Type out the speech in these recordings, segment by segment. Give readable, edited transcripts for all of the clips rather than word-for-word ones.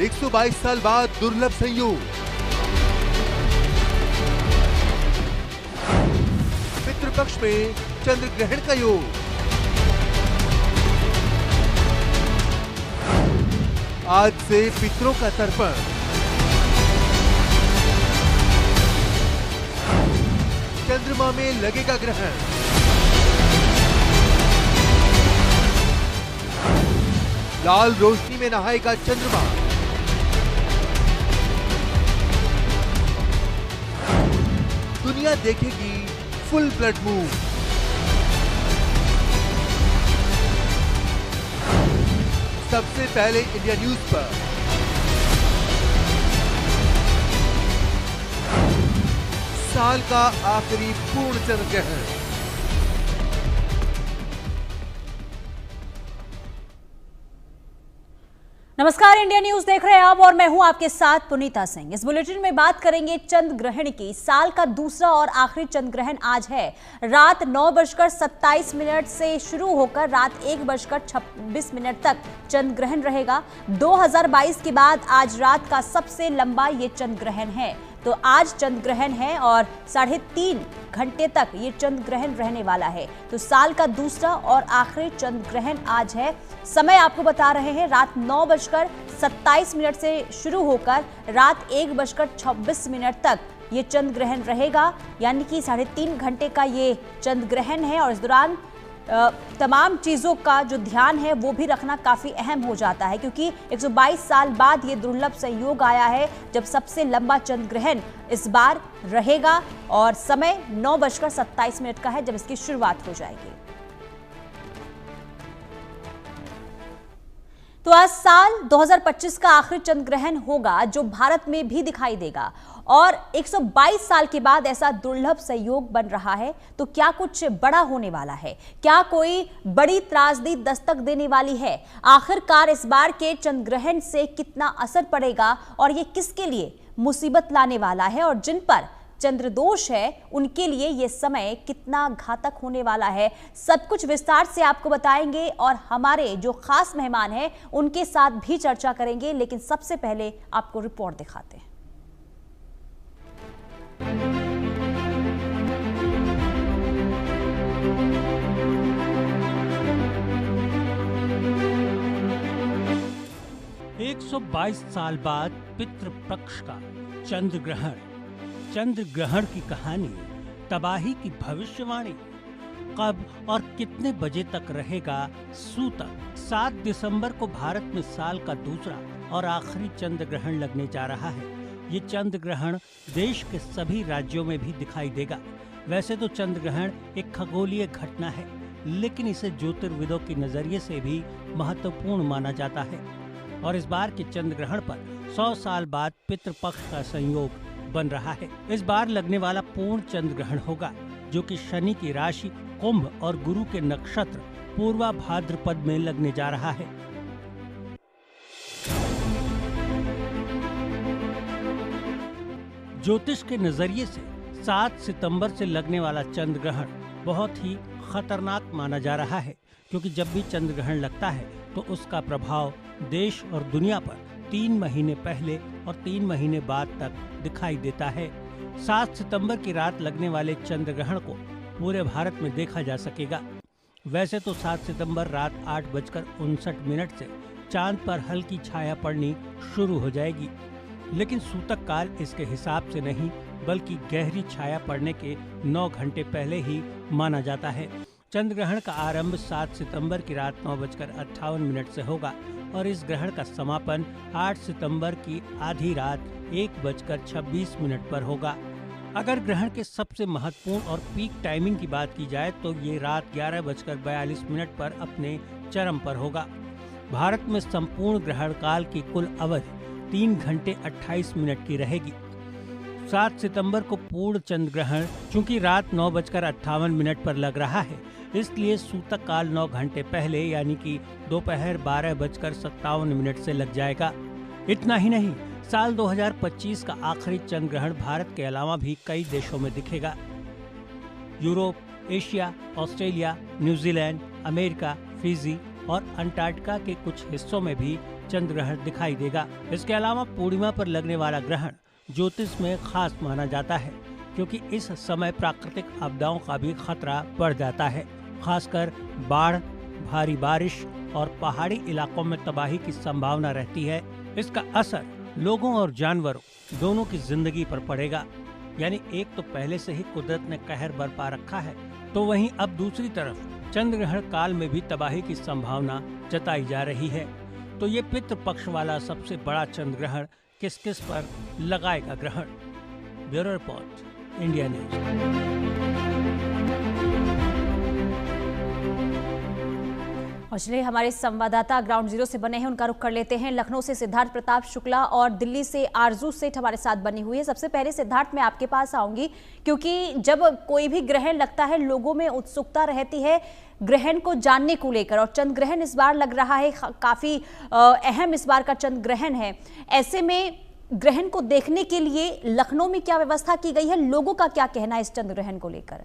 122 साल बाद दुर्लभ संयोग। पितृपक्ष में चंद्र ग्रहण का योग। आज से पितरों का तर्पण। चंद्रमा में लगेगा ग्रहण। लाल रोशनी में नहाएगा चंद्रमा। दुनिया देखेगी फुल ब्लड मून। सबसे पहले इंडिया न्यूज पर। साल का आखिरी पूर्ण चंद्र ग्रहण। नमस्कार, इंडिया न्यूज देख रहे हैं आप और मैं हूं आपके साथ पुनीता सिंह। इस बुलेटिन में बात करेंगे चंद्र ग्रहण की। साल का दूसरा और आखिरी चंद्र ग्रहण आज है। रात 9:27 से शुरू होकर रात 1:26 तक चंद्र ग्रहण रहेगा। 2022 के बाद आज रात का सबसे लंबा ये चंद्र ग्रहण है। तो आज चंद्र ग्रहण है और 3.5 घंटे तक ये चंद्र ग्रहण रहने वाला है। तो साल का दूसरा और आखिरी चंद्र ग्रहण आज है। समय आपको बता रहे हैं, रात 9:27 से शुरू होकर रात 1:26 तक ये चंद्र ग्रहण रहेगा, यानी कि 3.5 घंटे का ये चंद्र ग्रहण है। और इस दौरान तमाम चीज़ों का जो ध्यान है वो भी रखना काफ़ी अहम हो जाता है, क्योंकि 122 साल बाद ये दुर्लभ संयोग आया है जब सबसे लंबा चंद्र ग्रहण इस बार रहेगा। और समय 9:27 का है जब इसकी शुरुआत हो जाएगी। तो आज साल 2025 का आखिरी चंद्र ग्रहण होगा, जो भारत में भी दिखाई देगा। और 122 साल के बाद ऐसा दुर्लभ संयोग बन रहा है। तो क्या कुछ बड़ा होने वाला है? क्या कोई बड़ी त्रासदी दस्तक देने वाली है? आखिरकार इस बार के चंद्र ग्रहण से कितना असर पड़ेगा और ये किसके लिए मुसीबत लाने वाला है? और जिन पर चंद्र दोष है उनके लिए यह समय कितना घातक होने वाला है, सब कुछ विस्तार से आपको बताएंगे। और हमारे जो खास मेहमान हैं उनके साथ भी चर्चा करेंगे। लेकिन सबसे पहले आपको रिपोर्ट दिखाते हैं। $122 साल बाद पितृपक्ष का चंद्र ग्रहण। चंद्र ग्रहण की कहानी, तबाही की भविष्यवाणी। कब और कितने बजे तक रहेगा सूतक। 7 दिसंबर को भारत में साल का दूसरा और आखिरी चंद्र ग्रहण लगने जा रहा है। ये चंद्र ग्रहण देश के सभी राज्यों में भी दिखाई देगा। वैसे तो चंद्र ग्रहण एक खगोलीय घटना है, लेकिन इसे ज्योतिर्विदों के नजरिए से भी महत्वपूर्ण माना जाता है। और इस बार के चंद्र ग्रहण पर 100 साल बाद पितृपक्ष का संयोग बन रहा है। इस बार लगने वाला पूर्ण चंद्र ग्रहण होगा, जो कि शनि की राशि कुंभ और गुरु के नक्षत्र पूर्वा भाद्रपद में लगने जा रहा है। ज्योतिष के नजरिए से 7 सितंबर से लगने वाला चंद्र ग्रहण बहुत ही खतरनाक माना जा रहा है, क्योंकि जब भी चंद्र ग्रहण लगता है तो उसका प्रभाव देश और दुनिया पर 3 महीने पहले और 3 महीने बाद तक दिखाई देता है। 7 सितंबर की रात लगने वाले चंद्र ग्रहण को पूरे भारत में देखा जा सकेगा। वैसे तो 7 सितंबर रात 8:59 से चांद पर हल्की छाया पड़नी शुरू हो जाएगी, लेकिन सूतक काल इसके हिसाब से नहीं, बल्कि गहरी छाया पड़ने के 9 घंटे पहले ही माना जाता है। चंद्र ग्रहण का आरंभ 7 सितंबर की रात 9:58 से होगा और इस ग्रहण का समापन 8 सितंबर की आधी रात 1:26 पर होगा। अगर ग्रहण के सबसे महत्वपूर्ण और पीक टाइमिंग की बात की जाए तो ये रात 11:42 पर अपने चरम पर होगा। भारत में संपूर्ण ग्रहण काल की कुल अवधि 3 घंटे 28 मिनट की रहेगी। 7 सितंबर को पूर्ण चंद्र ग्रहण चूंकि रात 9:58 पर लग रहा है, इसलिए सूतक काल 9 घंटे पहले यानी कि दोपहर 12:57 से लग जाएगा। इतना ही नहीं, साल 2025 का आखिरी चंद्र ग्रहण भारत के अलावा भी कई देशों में दिखेगा। Europe, Asia, Australia, New Zealand, America, Fiji, और अंटार्कटिका के कुछ हिस्सों में भी चंद्र ग्रहण दिखाई देगा। इसके अलावा पूर्णिमा पर लगने वाला ग्रहण ज्योतिष में खास माना जाता है, क्योंकि इस समय प्राकृतिक आपदाओं का भी खतरा बढ़ जाता है। खासकर बाढ़, भारी बारिश और पहाड़ी इलाकों में तबाही की संभावना रहती है। इसका असर लोगों और जानवरों दोनों की जिंदगी पर पड़ेगा। यानी एक तो पहले से ही कुदरत ने कहर बरपा रखा है, तो वहीं अब दूसरी तरफ चंद्र ग्रहण काल में भी तबाही की संभावना जताई जा रही है। तो ये पितृ पक्ष वाला सबसे बड़ा चंद्र ग्रहण किस किस पर लगाएगा ग्रहण? Bureau report, India news. और चलिए हमारे संवाददाता ग्राउंड जीरो से बने हैं, उनका रुख कर लेते हैं। लखनऊ से सिद्धार्थ प्रताप शुक्ला और दिल्ली से आरजू सेठ हमारे साथ बनी हुई है। सबसे पहले सिद्धार्थ, मैं आपके पास आऊंगी, क्योंकि जब कोई भी ग्रहण लगता है लोगों में उत्सुकता रहती है ग्रहण को जानने को लेकर, और चंद्र ग्रहण इस बार लग रहा है काफी अहम इस बार का चंद्र ग्रहण है। ऐसे में ग्रहण को देखने के लिए लखनऊ में क्या व्यवस्था की गई है, लोगों का क्या कहना है इस चंद्र ग्रहण को लेकर?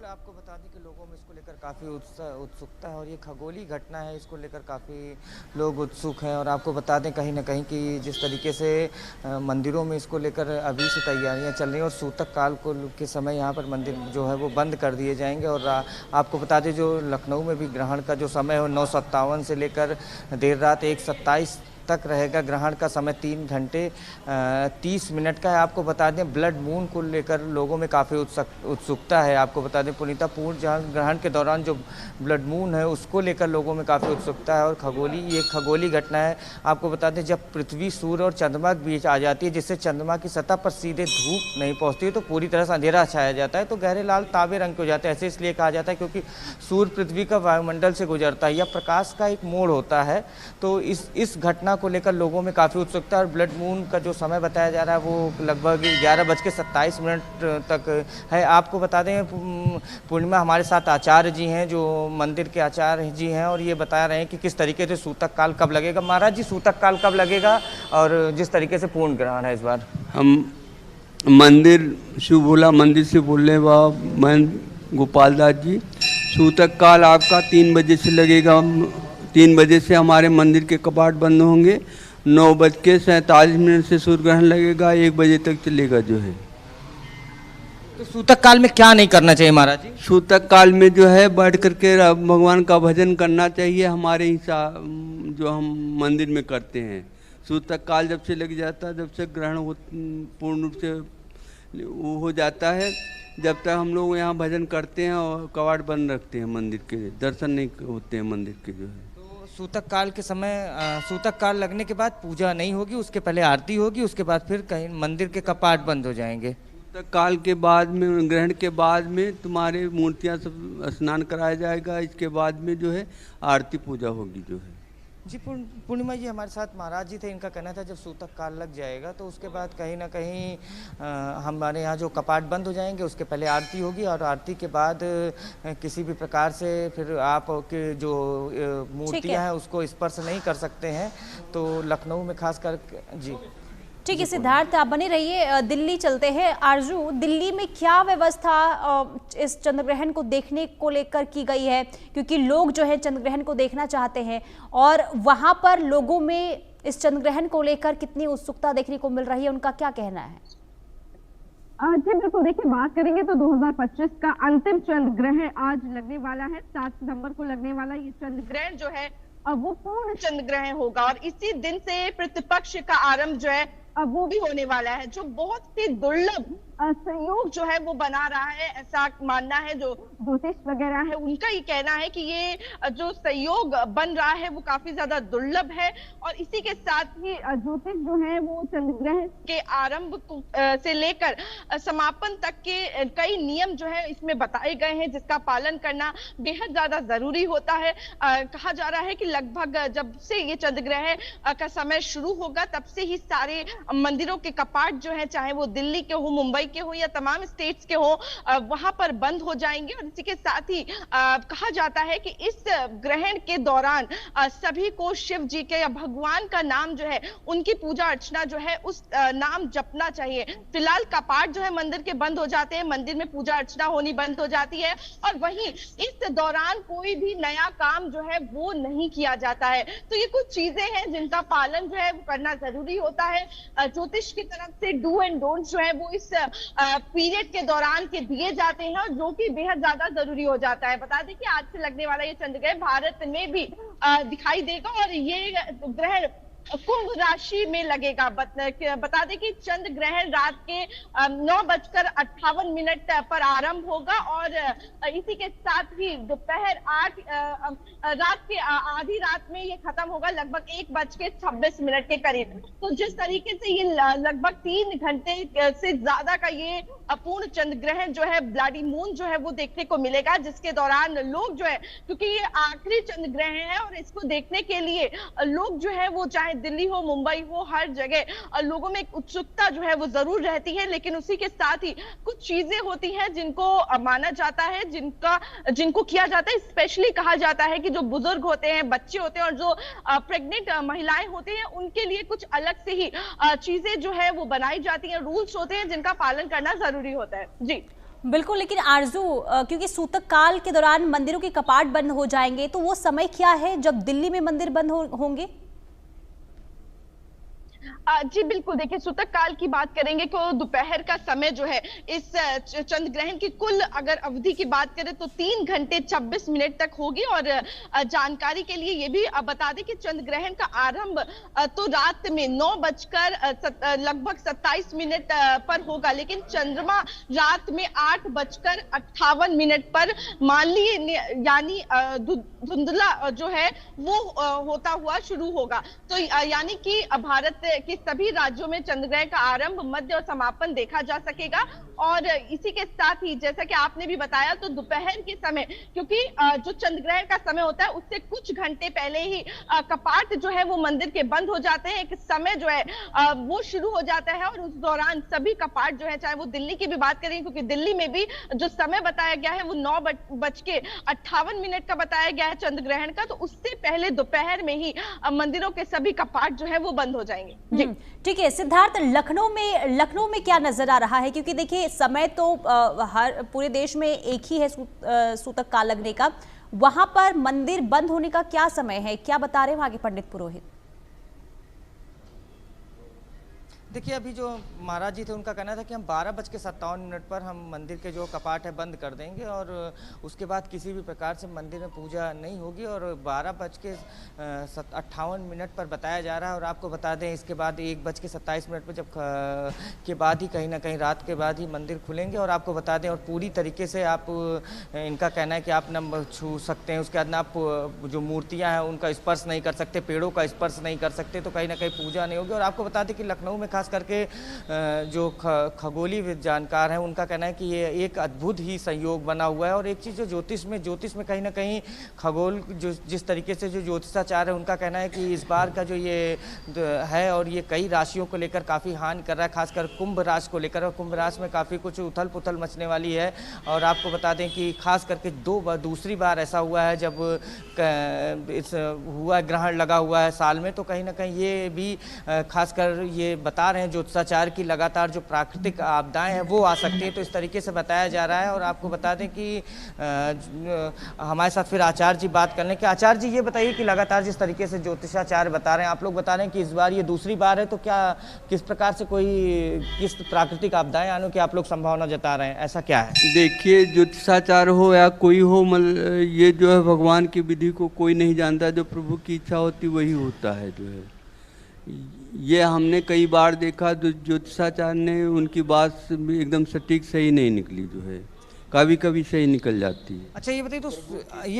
आपको बता दें कि लोगों में इसको लेकर काफ़ी उत्सुकता है और ये खगोलीय घटना है, इसको लेकर काफ़ी लोग उत्सुक हैं। और आपको बता दें कहीं ना कहीं कि जिस तरीके से मंदिरों में इसको लेकर अभी से तैयारियां चल रही हैं और सूतक काल को के समय यहाँ पर मंदिर जो है वो बंद कर दिए जाएंगे। और आपको बता दें जो लखनऊ में भी ग्रहण का जो समय है 9:57 से लेकर देर रात 1:27 तक रहेगा। ग्रहण का समय 3 घंटे 30 मिनट का है। आपको बता दें ब्लड मून को लेकर लोगों में काफ़ी उत्सुकता है। आपको बता दें पुनीता पूर्ण जहाँ ग्रहण के दौरान जो ब्लड मून है उसको लेकर लोगों में काफ़ी उत्सुकता है। और ये खगोलीय घटना है। आपको बता दें जब पृथ्वी, सूर्य और चंद्रमा के बीच आ जाती है, जिससे चंद्रमा की सतह पर सीधे धूप नहीं पहुँचती है, तो पूरी तरह से अंधेरा छाया जाता है, तो गहरे लाल तांबे रंग के हो जाते हैं। ऐसे इसलिए कहा जाता है क्योंकि सूर्य पृथ्वी का वायुमंडल से गुजरता है, यह प्रकाश का एक मोड़ होता है। तो इस घटना को लेकर लोगों में काफ़ी उत्सुकता है। और ब्लड मून का जो समय बताया जा रहा है वो लगभग 11:27 तक है। आपको बता दें पूर्णिमा हमारे साथ आचार्य जी हैं, जो मंदिर के आचार्य जी हैं, और ये बता रहे हैं कि किस तरीके से सूतक काल कब लगेगा। महाराज जी, सूतक काल कब लगेगा और जिस तरीके से पूर्ण ग्रहण है इस बार? हम मंदिर शिवभोला मंदिर से बोल रहे हैं, मैं गोपाल दास जी। सूतक काल आपका 3 बजे से लगेगा। 3 बजे से हमारे मंदिर के कपाट बंद होंगे। 9:47 से सूर्य ग्रहण लगेगा, 1 बजे तक चलेगा जो है। तो सूतक काल में क्या नहीं करना चाहिए महाराज जी? सूतक काल में जो है बैठ करके भगवान का भजन करना चाहिए, हमारे हिसाब जो हम मंदिर में करते हैं। सूतक काल जब से लग जाता है, जब से ग्रहण पूर्ण रूप से वो हो जाता है, जब तक हम लोग यहाँ भजन करते हैं और कवाट बंद रखते हैं, मंदिर के दर्शन नहीं होते हैं मंदिर के जो है। सूतक काल के समय सूतक काल लगने के बाद पूजा नहीं होगी, उसके पहले आरती होगी, उसके बाद फिर कहीं मंदिर के कपाट बंद हो जाएंगे। सूतक काल के बाद में, ग्रहण के बाद में तुम्हारे मूर्तियां सब स्नान कराया जाएगा। इसके बाद में जो है आरती पूजा होगी जो है। जी पूर्णिमा जी हमारे साथ महाराज जी थे, इनका कहना था जब सूतक काल लग जाएगा तो उसके बाद कहीं ना कहीं हमारे यहाँ जो कपाट बंद हो जाएंगे, उसके पहले आरती होगी और आरती के बाद किसी भी प्रकार से फिर आप के जो मूर्तियाँ हैं उसको स्पर्श नहीं कर सकते हैं। तो लखनऊ में खास कर जी ठीक है सिद्धार्थ, आप बने रहिए। दिल्ली चलते हैं। आरजू, दिल्ली में क्या व्यवस्था इस चंद्र ग्रहण को देखने को लेकर की गई है, क्योंकि लोग जो है चंद्र ग्रहण को देखना चाहते हैं, और वहां पर लोगों में इस चंद्र ग्रहण को लेकर कितनी उत्सुकता देखने को मिल रही है, उनका क्या कहना है? जी बिल्कुल, देखिए बात करेंगे तो 2025 का अंतिम चंद्र ग्रहण आज लगने वाला है। 7 सितंबर को लगने वाला ये चंद्र ग्रहण जो है वो पूर्ण चंद्र ग्रहण होगा, और इसी दिन से प्रतिपक्ष का आरंभ जो है वो भी होने वाला है, जो बहुत ही दुर्लभ संयोग जो है वो बना रहा है, ऐसा मानना है जो ज्योतिष वगैरह है उनका ही कहना है कि ये जो संयोग बन रहा है वो काफी ज्यादा दुर्लभ है। और इसी के साथ ही ज्योतिष जो है वो चंद्र ग्रहण के आरंभ से लेकर समापन तक के कई नियम जो है इसमें बताए गए हैं, जिसका पालन करना बेहद ज्यादा जरूरी होता है। कहा जा रहा है कि लगभग जब से ये चंद्र ग्रहण का समय शुरू होगा तब से ही सारे मंदिरों के कपाट जो है, चाहे वो दिल्ली के हो, मुंबई के हो या तमाम स्टेट्स के हो, वहां पर बंद हो जाएंगे। और इसी के साथ ही कहा जाता है कि इस ग्रहण के दौरान सभी को शिव जी के या भगवान का नाम जो है, उनकी पूजा अर्चना जो है उस नाम जपना चाहिए। फिलहाल कपाट जो है मंदिर के बंद हो जाते हैं, मंदिर में पूजा अर्चना होनी बंद हो जाती है, और वहीं इस दौरान कोई भी नया काम जो है वो नहीं किया जाता है। तो ये कुछ चीजें हैं जिनका पालन जो है वो करना जरूरी होता है। ज्योतिष की तरफ से डू एंड डोंट जो है वो इस पीरियड के दौरान के दिए जाते हैं, और जो कि बेहद ज्यादा जरूरी हो जाता है। बता दें कि आज से लगने वाला ये चंद्र ग्रहण भारत में भी दिखाई देगा, और ये ग्रहण कुंभ राशि में लगेगा। बता दें कि चंद्र ग्रहण रात के 9:58 पर आरंभ होगा, और इसी के साथ ही दोपहर 8 रात के आधी रात में ये खत्म होगा, लगभग 1:26 के करीब। तो जिस तरीके से ये लगभग 3 घंटे से ज्यादा का ये अपूर्ण चंद्र ग्रहण जो है, ब्लडी मून जो है वो देखने को मिलेगा, जिसके दौरान लोग जो है, क्योंकि ये आखिरी चंद्र ग्रहण है और इसको देखने के लिए लोग जो है वो चाहे दिल्ली हो, मुंबई हो, हर जगह लोगों में एक उत्सुकता जो है वो जरूर रहती है। लेकिन उसी के साथ ही कुछ चीजें होती हैं जिनको माना जाता है, जिनको किया जाता है। स्पेशली कहा जाता है कि जो बुजुर्ग होते हैं, बच्चे होते हैं, और जो प्रेग्नेंट महिलाएं होती हैं, उनके लिए कुछ अलग से ही चीजें जो है वो बनाई जाती हैं, रूल्स होते हैं जिनका पालन करना जरूरी होता है। जी बिल्कुल, लेकिन आरजू, क्योंकि सूतक काल के दौरान मंदिरों के कपाट बंद हो जाएंगे, तो वो समय क्या है जब दिल्ली में मंदिर बंद होंगे? जी बिल्कुल, देखिए सूतक काल की बात करेंगे तो दोपहर का समय जो है इस चंद्र ग्रहण की कुल अगर अवधि की बात करें तो 3 घंटे 26 मिनट तक होगी। और जानकारी के लिए ये भी बता दें कि चंद्र ग्रहण का आरंभ तो रात में 9:27 पर होगा, लेकिन चंद्रमा रात में 8:58 पर मान ली, यानी धुंधला जो है वो होता हुआ शुरू होगा। तो यानी कि भारत के सभी राज्यों में चंद्र ग्रहण का आरंभ, मध्य और समापन देखा जा सकेगा। और इसी के साथ ही जैसा कि आपने भी बताया, तो दोपहर के समय, क्योंकि जो चंद्र ग्रहण का समय होता है उससे कुछ घंटे पहले ही कपाट जो है वो मंदिर के बंद हो जाते हैं, एक समय जो है वो शुरू हो जाता है। और उस दौरान सभी कपाट जो है, चाहे वो दिल्ली की भी बात करें, क्योंकि दिल्ली में भी जो समय बताया गया है वो 9:58 का बताया गया है चंद्र ग्रहण का, तो उससे पहले दोपहर में ही मंदिरों के सभी कपाट जो है वो बंद हो जाएंगे। जी ठीक है सिद्धार्थ, लखनऊ में क्या नजर आ रहा है? क्योंकि देखिए समय तो हर पूरे देश में एक ही है सूतक काल लगने का, वहां पर मंदिर बंद होने का क्या समय है, क्या बता रहे हैं वहां के पंडित पुरोहित? देखिए, अभी जो महाराज जी थे उनका कहना था कि हम 12:57 पर हम मंदिर के जो कपाट है बंद कर देंगे, और उसके बाद किसी भी प्रकार से मंदिर में पूजा नहीं होगी। और 12:58 पर बताया जा रहा है। और आपको बता दें, इसके बाद 1:27 पर जब के बाद ही कहीं ना कहीं रात के बाद ही मंदिर खुलेंगे। और आपको बता दें, और पूरी तरीके से आप, इनका कहना है कि आप न छू सकते हैं, उसके बाद आप जो मूर्तियाँ हैं उनका स्पर्श नहीं कर सकते, पेड़ों का स्पर्श नहीं कर सकते, तो कहीं ना कहीं पूजा नहीं होगी। और आपको बता दें कि लखनऊ में खास करके जो खगोलीय जानकार हैं उनका कहना है कि ये एक अद्भुत ही संयोग बना हुआ है। और एक चीज़ जो ज्योतिष में कहीं ना कहीं खगोल जो जिस तरीके से जो ज्योतिषाचार्य है उनका कहना है कि इस बार का जो ये है, और ये कई राशियों को लेकर काफ़ी हानि कर रहा है, खासकर कुंभ राशि को लेकर। और कुंभ राशि में काफ़ी कुछ उथल पुथल मचने वाली है। और आपको बता दें कि खास करके दूसरी बार ऐसा हुआ है जब ग्रहण लगा हुआ है साल में, तो कहीं ना कहीं ये भी खासकर ये बता रहे हैं ज्योतिषाचार्य की लगातार जो प्राकृतिक आपदाएं हैं वो आ सकती है। तो इस तरीके से बताया जा रहा है। और आपको बता दें कि हमारे साथ फिर आचार्य जी बात करने के। आचार्य जी, ये बताइए कि लगातार जिस तरीके से ज्योतिषाचार्य बता रहे हैं, आप लोग बता रहे हैं कि इस बार ये दूसरी बार है, तो क्या किस प्रकार से किस प्राकृतिक आपदाएं आने की आप लोग संभावना जता रहे हैं, ऐसा क्या है? देखिए, ज्योतिषाचार्य हो या कोई हो, ये जो है भगवान की विधि को कोई नहीं जानता, जो प्रभु की इच्छा होती वही होता है। जो है ये हमने कई बार देखा, जो ज्योतिषाचार्य ने उनकी बात एकदम सटीक सही नहीं निकली, जो है कभी कभी सही निकल जाती है। अच्छा, ये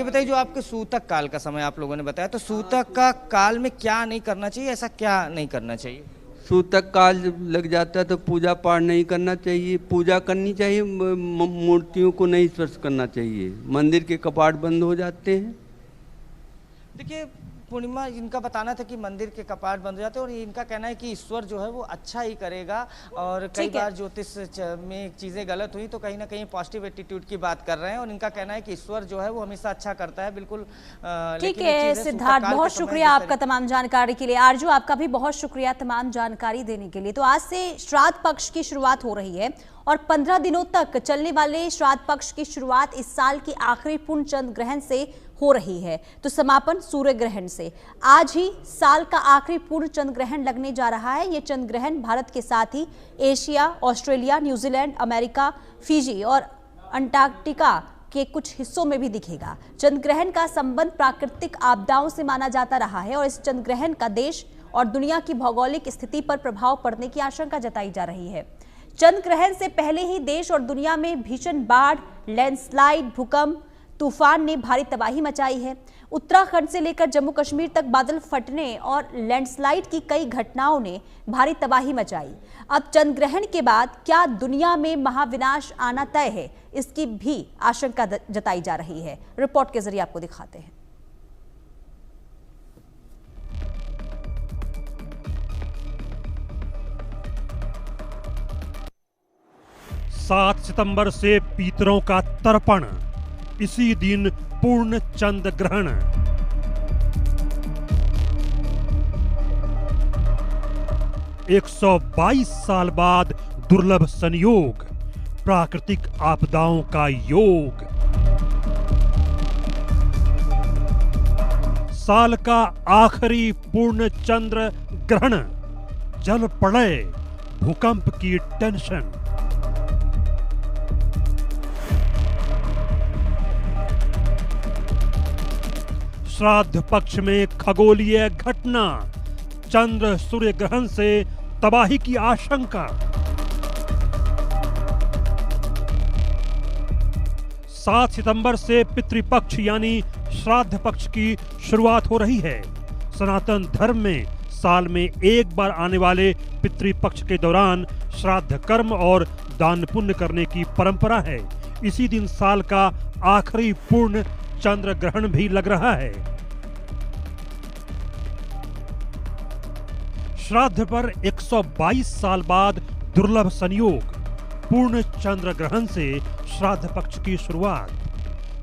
बताइए जो आपके सूतक काल का समय आप लोगों ने बताया, तो सूतक का काल में क्या नहीं करना चाहिए, ऐसा क्या नहीं करना चाहिए? सूतक काल जब लग जाता है तो पूजा पाठ नहीं करना चाहिए, पूजा करनी चाहिए, मूर्तियों को नहीं स्पर्श करना चाहिए, मंदिर के कपाट बंद हो जाते हैं। देखिए, पूर्णिमा इनका बताना था कि मंदिर के कपाट बंद हो जाते हैं और इनका कहना है कि ईश्वर जो है वो अच्छा ही करेगा। और कई बार ज्योतिष में चीज़ें गलत हुई तो कहीं ना कहीं पॉजिटिव एटीट्यूड की बात कर रहे हैं और इनका कहना है कि ईश्वर जो है वो हमेशा अच्छा करता है। बिल्कुल ठीक है सिद्धार्थ, बहुत शुक्रिया आपका तमाम जानकारी के लिए। आरजू, आपका भी बहुत शुक्रिया तमाम जानकारी देने के लिए। तो आज से श्राद्ध पक्ष की शुरुआत हो रही है और 15 दिनों तक चलने वाले श्राद्ध पक्ष की शुरुआत इस साल की आखिरी पूर्ण चंद्र ग्रहण से हो रही है, तो समापन सूर्य ग्रहण से। आज ही साल का आखिरी पूर्ण चंद्र ग्रहण लगने जा रहा है। ये चंद्र ग्रहण भारत के साथ ही Asia, Australia, New Zealand, America, Fiji और अंटार्कटिका के कुछ हिस्सों में भी दिखेगा। चंद्र ग्रहण का संबंध प्राकृतिक आपदाओं से माना जाता रहा है और इस चंद्र ग्रहण का देश और दुनिया की भौगोलिक स्थिति पर प्रभाव पड़ने की आशंका जताई जा रही है। चंद्र ग्रहण से पहले ही देश और दुनिया में भीषण बाढ़, लैंडस्लाइड, भूकंप, तूफान ने भारी तबाही मचाई है। उत्तराखंड से लेकर जम्मू कश्मीर तक बादल फटने और लैंडस्लाइड की कई घटनाओं ने भारी तबाही मचाई। अब चंद्र ग्रहण के बाद क्या दुनिया में महाविनाश आना तय है, इसकी भी आशंका जताई जा रही है। रिपोर्ट के जरिए आपको दिखाते हैं। 7 सितंबर से पितरों का तर्पण, इसी दिन पूर्ण चंद्र ग्रहण। एक 122 साल बाद दुर्लभ संयोग, प्राकृतिक आपदाओं का योग। साल का आखिरी पूर्ण चंद्र ग्रहण, जल प्रलय, भूकंप की टेंशन। श्राद्ध पक्ष में खगोलीय घटना, चंद्र सूर्य ग्रहण से तबाही की आशंका। 7 सितंबर से पितृपक्ष यानी श्राद्ध पक्ष की शुरुआत हो रही है। सनातन धर्म में साल में एक बार आने वाले पितृपक्ष के दौरान श्राद्ध कर्म और दान पुण्य करने की परंपरा है। इसी दिन साल का आखिरी पूर्ण चंद्र ग्रहण भी लग रहा है। श्राद्ध पर 122 साल बाद दुर्लभ संयोग, पूर्ण चंद्र ग्रहण से श्राद्ध पक्ष की शुरुआत।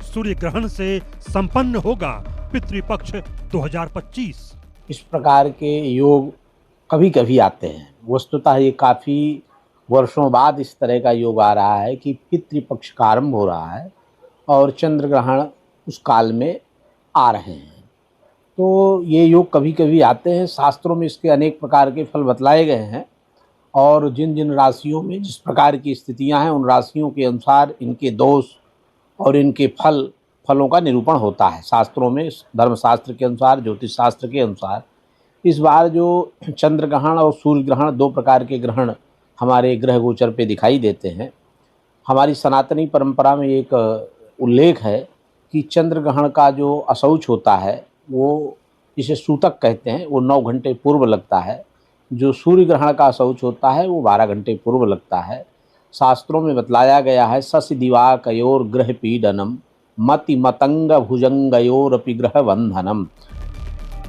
सूर्य ग्रहण से संपन्न होगा पितृपक्ष 2025। इस प्रकार के योग कभी कभी आते हैं। वस्तुतः ये काफी वर्षों बाद इस तरह का योग आ रहा है कि पितृपक्ष का आरंभ हो रहा है और चंद्र ग्रहण उस काल में आ रहे हैं। तो ये योग कभी कभी आते हैं। शास्त्रों में इसके अनेक प्रकार के फल बतलाए गए हैं और जिन जिन राशियों में जिस प्रकार की स्थितियां हैं उन राशियों के अनुसार इनके दोष और इनके फलों का निरूपण होता है। शास्त्रों में धर्मशास्त्र के अनुसार, ज्योतिष शास्त्र के अनुसार इस बार जो चंद्र ग्रहण और सूर्य ग्रहण, दो प्रकार के ग्रहण हमारे ग्रह गोचर पे दिखाई देते हैं। हमारी सनातनी परंपरा में एक उल्लेख है कि चंद्र ग्रहण का जो असौच होता है वो, जिसे सूतक कहते हैं, वो 9 घंटे पूर्व लगता है। जो सूर्य ग्रहण का असौच होता है वो 12 घंटे पूर्व लगता है। शास्त्रों में बतलाया गया है शशि दिवाकयोर ग्रह पीडनम मति मतंग भुजंगयोरपि ग्रह बंधनम।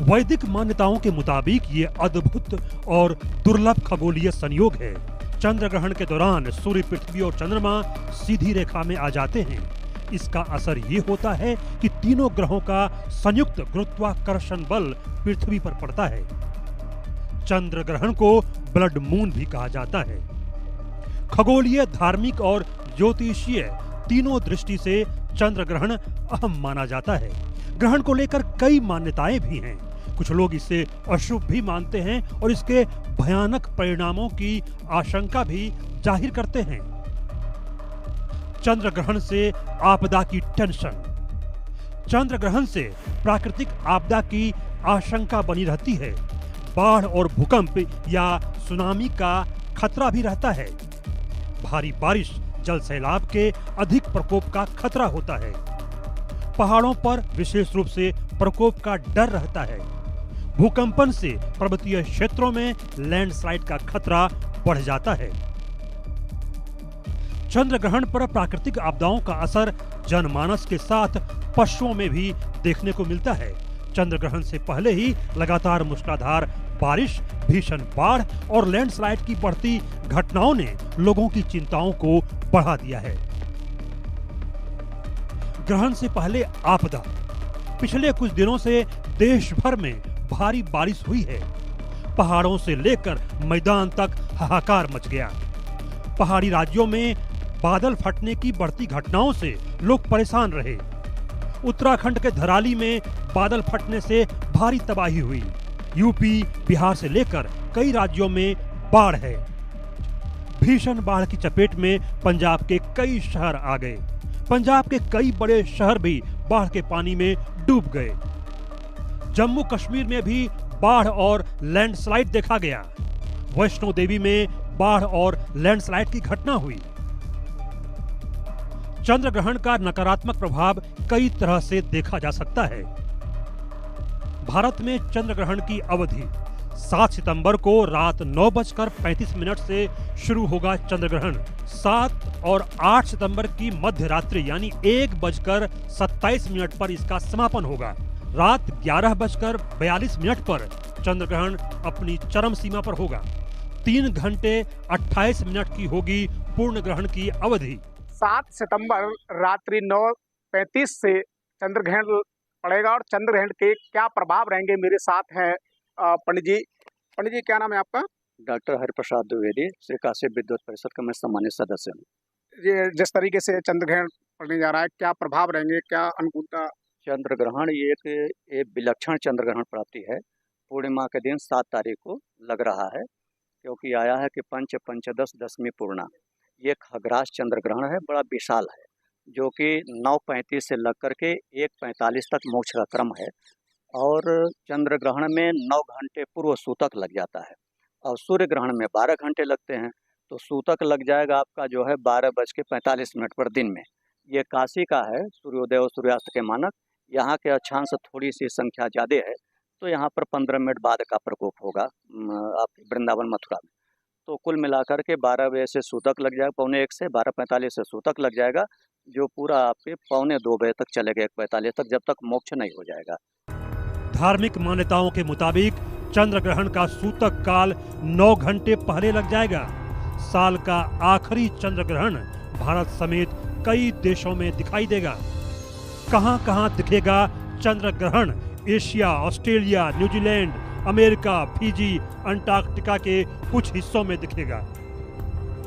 वैदिक मान्यताओं के मुताबिक ये अद्भुत और दुर्लभ खगोलीय संयोग है। चंद्र ग्रहण के दौरान सूर्य, पृथ्वी और चंद्रमा सीधी रेखा में आ जाते हैं। इसका असर ये होता है कि तीनों ग्रहों का संयुक्त गुरुत्वाकर्षण बल पृथ्वी पर पड़ता है। चंद्र ग्रहण को ब्लड मून भी कहा जाता है। खगोलीय, धार्मिक और ज्योतिषीय तीनों दृष्टि से चंद्र ग्रहण अहम माना जाता है। ग्रहण को लेकर कई मान्यताएं भी हैं। कुछ लोग इसे अशुभ भी मानते हैं और इसके भयानक परिणामों की आशंका भी जाहिर करते हैं। चंद्र ग्रहण से आपदा की टेंशन। चंद्र ग्रहण से प्राकृतिक आपदा की आशंका बनी रहती है। बाढ़ और भूकंप या सुनामी का खतरा भी रहता है। भारी बारिश, जल सैलाब के अधिक प्रकोप का खतरा होता है। पहाड़ों पर विशेष रूप से प्रकोप का डर रहता है। भूकंपन से पर्वतीय क्षेत्रों में लैंडस्लाइड का खतरा बढ़ जाता है। चंद्र ग्रहण पर प्राकृतिक आपदाओं का असर जनमानस के साथ पशुओं में भी देखने को मिलता है। चंद्र ग्रहण से पहले ही लगातार मूसलाधार बारिश, भीषण बाढ़ और लैंडस्लाइड की बढ़ती घटनाओं ने लोगों की चिंताओं को बढ़ा दिया है। ग्रहण से पहले आपदा। पिछले कुछ दिनों से देश भर में भारी बारिश हुई है। पहाड़ों से लेकर मैदान तक हाहाकार मच गया। पहाड़ी राज्यों में बादल फटने की बढ़ती घटनाओं से लोग परेशान रहे। उत्तराखंड के धराली में बादल फटने से भारी तबाही हुई। यूपी, बिहार से लेकर कई राज्यों में बाढ़ है। भीषण बाढ़ की चपेट में पंजाब के कई शहर आ गए। पंजाब के कई बड़े शहर भी बाढ़ के पानी में डूब गए। जम्मू कश्मीर में भी बाढ़ और लैंडस्लाइड देखा गया। वैष्णो देवी में बाढ़ और लैंडस्लाइड की घटना हुई। चंद्र ग्रहण का नकारात्मक प्रभाव कई तरह से देखा जा सकता है। भारत में चंद्र ग्रहण की अवधि 7 सितंबर को रात 9:35 से शुरू होगा चंद्र ग्रहण। 7 और 8 सितंबर की मध्य रात्रि यानी 1:27 पर इसका समापन होगा। रात 11:42 पर चंद्र ग्रहण अपनी चरम सीमा पर होगा। 3 घंटे 28 मिनट की होगी पूर्ण ग्रहण की अवधि। 7 सितंबर रात्रि 9:35 से चंद्र ग्रहण पड़ेगा और चंद्र ग्रहण के क्या प्रभाव रहेंगे। मेरे साथ हैं पंडित जी। पंडित जी, क्या नाम है आपका? डॉक्टर हरिप्रसाद द्विवेदी, श्री काशी विद्युत परिषद का मैं सम्मानित सदस्य हूँ। ये जिस तरीके से चंद्र ग्रहण पड़ने जा रहा है, क्या प्रभाव रहेंगे, क्या अनुकूलता? चंद्र ग्रहण ये एक विलक्षण चंद्र ग्रहण प्राप्ति है। पूर्णिमा के दिन 7 तारीख को लग रहा है, क्योंकि आया है कि पंच पंचदश दशमी पूर्णा। ये खग्रास चंद्र ग्रहण है, बड़ा विशाल है, जो कि 9:35 से लग करके 1:45 तक मोक्ष का क्रम है। और चंद्र ग्रहण में 9 घंटे पूर्व सूतक लग जाता है और सूर्य ग्रहण में 12 घंटे लगते हैं। तो सूतक लग जाएगा आपका जो है 12:45 पर दिन में। ये काशी का है, सूर्योदय और सूर्यास्त के मानक। यहाँ के अक्षांश थोड़ी सी संख्या ज़्यादा है, तो यहाँ पर 15 मिनट बाद का प्रकोप होगा आपके वृंदावन मथुरा में। तो कुल मिलाकर के 12 बजे से सूतक लग जाएगा, 1:45 से 12:45 से सूतक लग जाएगा, जो पूरा आपके 1:45 बजे तक चलेगा, 1:45 तक, जब तक मोक्ष नहीं हो जाएगा। धार्मिक मान्यताओं के मुताबिक चंद्र ग्रहण का सूतक काल 9 घंटे पहले लग जाएगा। साल का आखिरी चंद्र ग्रहण भारत समेत कई देशों में दिखाई देगा। कहां-कहां दिखेगा चंद्र ग्रहण? Asia, Australia, New Zealand, America, Fiji, Antarctica के कुछ हिस्सों में दिखेगा।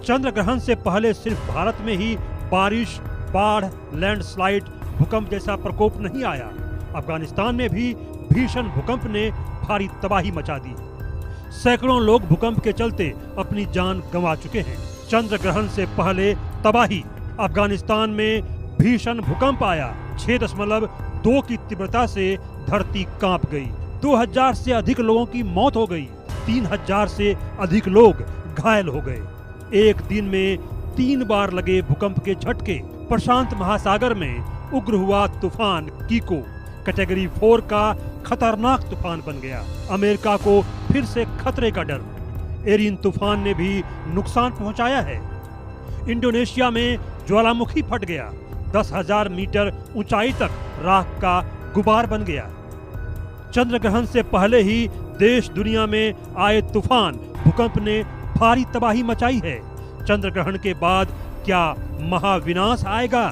चंद्र ग्रहण से पहले सिर्फ भारत में ही बारिश, बाढ़, लैंडस्लाइड, भूकंप जैसा प्रकोप नहीं आया। अफगानिस्तान में भी भीषण भूकंप ने भारी तबाही मचा दी। सैकड़ों लोग भूकंप के चलते अपनी जान गंवा चुके हैं। चंद्र ग्रहण से पहले तबाही। अफगानिस्तान में भीषण भूकंप आया। 6.2 की तीव्रता से धरती कांप गई। 2000 से अधिक लोगों की मौत हो गई। 3000 से अधिक लोग घायल हो गए। एक दिन में 3 बार लगे भूकंप के झटके। प्रशांत महासागर में उग्र हुआ तूफान कीको कैटेगरी 4 का खतरनाक तूफान बन गया। अमेरिका को फिर से खतरे का डर। एरिन तूफान ने भी नुकसान पहुंचाया है। इंडोनेशिया में ज्वालामुखी फट गया। 10,000 मीटर ऊंचाई तक राख का गुबार बन गया। चंद्र ग्रहण से पहले ही देश दुनिया में आए तूफान, भूकंप ने भारी तबाही मचाई है। चंद्र ग्रहण के बाद क्या महाविनाश आएगा?